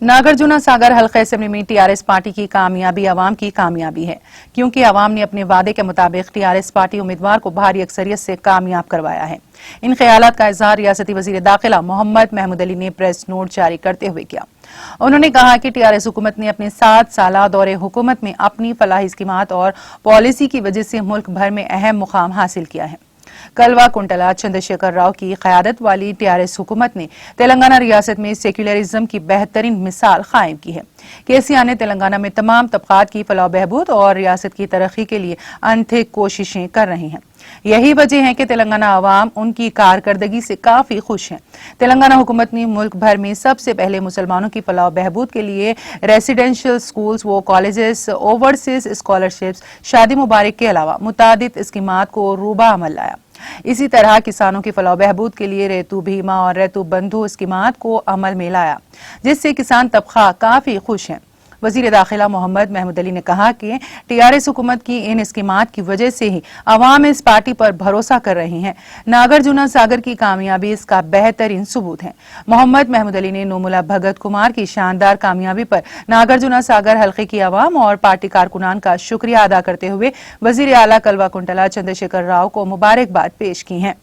नागार्जुन सागर हल्का असेंबली में TRS party की कामयाबी अवाम की कामयाबी है, क्योंकि अवाम ने अपने वादे के मुताबिक टीआरएस पार्टी उम्मीदवार को भारी अक्सरियत से कामयाब करवाया है। इन ख्यालात का इजहार रियासती वजीर दाखिला मोहम्मद महमूद अली ने प्रेस नोट जारी करते हुए किया। उन्होंने कहा कि टीआरएस हुकूमत ने अपने 7 साला दौरे हुकूमत में अपनी फलाही स्कीमात और पॉलिसी की वजह से मुल्क भर में अहम मुकाम हासिल किया है। कलवा कुंटला चंद्रशेखर राव की क़यादत वाली टीआरएस हुकूमत ने तेलंगाना रियासत में सेक्युलरिज्म की बेहतरीन मिसाल कायम की है। केसीआर ने तेलंगाना में तमाम तबकात की फलाह बहबूद और रियासत की तरक्की के लिए अनथक कोशिशें कर रही हैं। यही वजह है कि तेलंगाना आवाम उनकी कारकर्दगी से काफी खुश है। तेलंगाना हुकूमत ने मुल्क भर में सबसे पहले मुसलमानों की फलाह बहबूद के लिए रेसिडेंशियल स्कूल्स व कॉलेजेस, ओवरसीज स्कॉलरशिप्स, शादी मुबारक के अलावा मुतादिद स्कीमात को रूबा अमल लाया। इसी तरह किसानों की फलाह बहबूद के लिए रेतु बीमा और रेतु बंधु स्कीमात को अमल में लाया, जिससे किसान तबका काफी खुश है। वजीर दाखिला मोहम्मद महमूद अली ने कहा कि टीआरएस हुकूमत की इन स्कीमात की वजह से ही अवाम इस पार्टी पर भरोसा कर रही हैं। नागार्जुन सागर की कामयाबी इसका बेहतरीन सबूत है। मोहम्मद महमूद अली ने नोमुला भगत कुमार की शानदार कामयाबी पर नागार्जुन सागर हल्के की अवाम और पार्टी कारकुनान का शुक्रिया अदा करते हुए वजीर आला कलवा कुंटला चंद्रशेखर राव को मुबारकबाद पेश की है।